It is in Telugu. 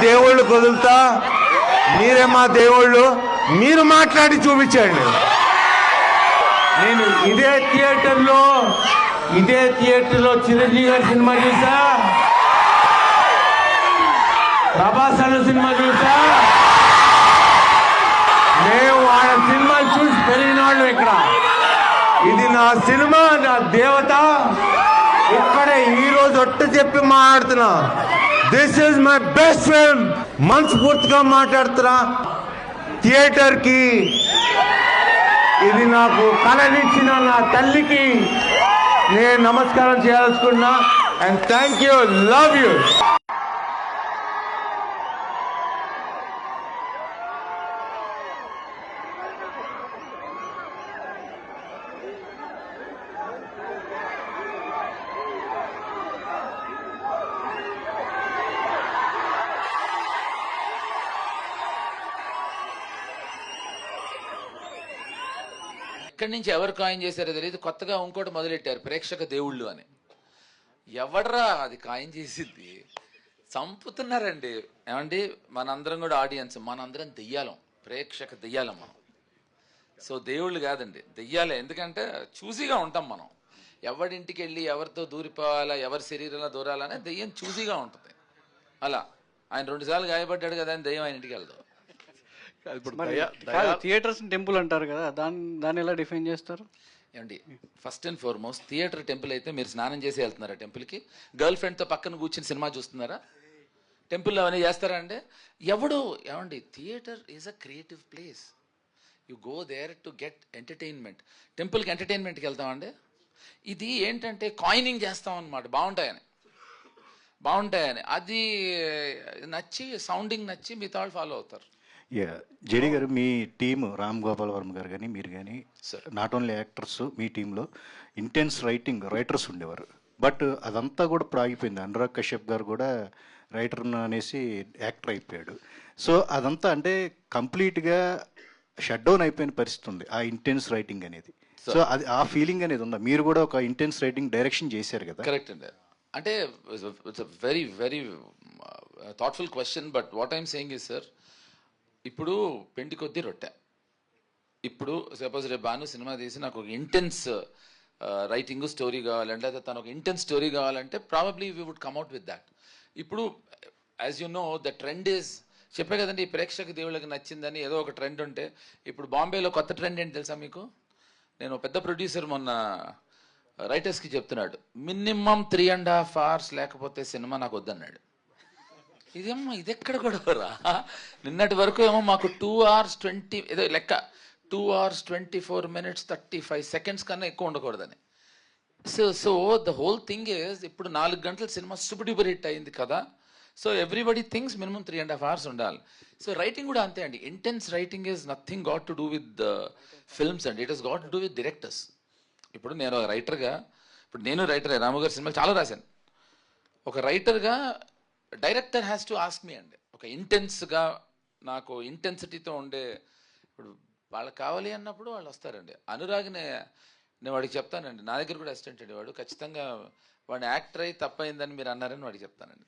దేవుళ్ళు కుదులుతా, మీరే మా దేవుళ్ళు, మీరు మాట్లాడి చూపించండి. నేను ఇదే థియేటర్లో చిరంజీవి గారి సినిమా చూసా, ప్రభాస్ అన్న సినిమా చూసా. మేము వాళ్ళ సినిమాలు చూసి పెరిగిన వాళ్ళు ఇక్కడ. ఇది నా సినిమా, నా దేవత. ఇక్కడే ఈరోజు చెప్పి మాట్లాడుతున్నా, this is my best film. మనస్ఫూర్తిగా మాట్లాడుతున్నా. థియేటర్కి ఇది నాకు కళనిచ్చిన నా తల్లికి నేను నమస్కారం చేయాలనుకున్నా. And thank you, love you. ఇక్కడి నుంచి ఎవరు కాయిన్ చేశారో తెలియదు, కొత్తగా ఇంకోటి మొదలెట్టారు, ప్రేక్షక దేవుళ్ళు అని. ఎవడరా అది కాయిన్ చేసింది? చంపుతున్నారండి. ఏమండి, మనందరం కూడా ఆడియన్స్, మనందరం దెయ్యాలం, ప్రేక్షక దెయ్యాలం మనం. సో దేవుళ్ళు కాదండి, దెయ్యాలే. ఎందుకంటే చూసిగా ఉంటాం మనం. ఎవరింటికి వెళ్ళి ఎవరితో దూరిపోవాలా, ఎవరి శరీరంలో దూరాలనే దెయ్యం చూసిగా ఉంటుంది. అలా ఆయన 2 సార్లు గాయపడ్డాడు కదా అని దెయ్యం ఆయన ఇంటికి వెళ్దాం. థియేటర్స్ టెంపుల్ అంటారు కదా, దాన్ని ఎలా డిఫైన్ చేస్తారు? ఏమండి, first and foremost theatre temple అయితే మీరు స్నానం చేసి వెళ్తున్నారా టెంపుల్కి? గర్ల్ ఫ్రెండ్తో పక్కన కూర్చుని సినిమా చూస్తున్నారా? టెంపుల్లో అవన్నీ చేస్తారా అండి? ఏమండి, theatre is a creative place. You go there to get entertainment. టెంపుల్కి ఎంటర్టైన్మెంట్కి వెళ్తామండి. ఇది ఏంటంటే కాయినింగ్ చేస్తాం అన్నమాట, బాగుంటాయని. అది నచ్చి, సౌండింగ్ నచ్చి మిగతా వాళ్ళు ఫాలో అవుతారు. జేడి గారు, మీ టీమ్ రామ్ గోపాల్ వర్మ గారు కానీ మీరు కానీ నాట్ ఓన్లీ యాక్టర్స్, మీ టీంలో ఇంటెన్స్ రైటర్స్ ఉండేవారు. బట్ అదంతా కూడా ఇప్పుడు ఆగిపోయింది. అనురాగ్ కశ్యప్ గారు కూడా రైటర్ అనేసి యాక్టర్ అయిపోయాడు. సో అదంతా అంటే కంప్లీట్గా షట్ డౌన్ అయిపోయిన పరిస్థితి ఉంది, ఆ ఇంటెన్స్ రైటింగ్ అనేది. సో అది ఆ ఫీలింగ్ అనేది ఉందా? మీరు కూడా ఒక ఇంటెన్స్ రైటింగ్ డైరెక్షన్ చేశారు కదా. కరెక్ట్ అండి. అంటే it's very very thoughtful question. But what I'm saying is sir, ఇప్పుడు పెండి కొద్దీ రొట్టె. ఇప్పుడు సపోజ్ రేపు బాను సినిమా తీసి నాకు ఒక ఇంటెన్స్ రైటింగ్ స్టోరీ కావాలంటే, లేదా తను ఒక ఇంటెన్స్ స్టోరీ కావాలంటే probably we would come at with that. ఇప్పుడు as you know the trend is, చెప్పే కదండి, ప్రేక్షక దేవుళ్ళకి నచ్చిందని ఏదో ఒక ట్రెండ్ ఉంటే. ఇప్పుడు బాంబేలో కొత్త ట్రెండ్ ఏంటి తెలుసా మీకు? నేను పెద్ద ప్రొడ్యూసర్ మొన్న రైటర్స్కి చెప్తున్నాడు, మినిమం 3.5 hours లేకపోతే సినిమా నాకు వద్దన్నాడు. ఇదేమ్మా, ఇది ఎక్కడ కూడా రా. నిన్నటి వరకు ఏమో మాకు 2 hours 20 ఏదో లెక్క, 2 hours 24 minutes 35 seconds కన్నా ఎక్కువ ఉండకూడదని. So the whole thing is, ఇప్పుడు 4 గంటల సినిమా సూపర్ డూపర్ హిట్ అయింది కదా. So everybody things minimum 3.5 hours ఉండాలి. సో రైటింగ్ కూడా అంతే అండి. Intense writing is nothing got to do with films అండి, it has got to do with directors. ఇప్పుడు నేను రైటర్గా, ఇప్పుడు నేను రైటరే, రాము గారి సినిమాలు చాలా రాశాను. ఒక రైటర్గా director has to ask me అండి, ఒక ఇంటెన్స్గా, నాకు ఇంటెన్సిటీతో ఉండే, ఇప్పుడు వాళ్ళకి కావాలి అన్నప్పుడు వాళ్ళు వస్తారండి. అనురాగ్నే నేను వాడికి చెప్తానండి, నా దగ్గర కూడా అసిస్టెంట్ అండి వాడు, ఖచ్చితంగా వాడిని యాక్టర్ అయి తప్పైందని మీరు అన్నారని వాడికి చెప్తానండి.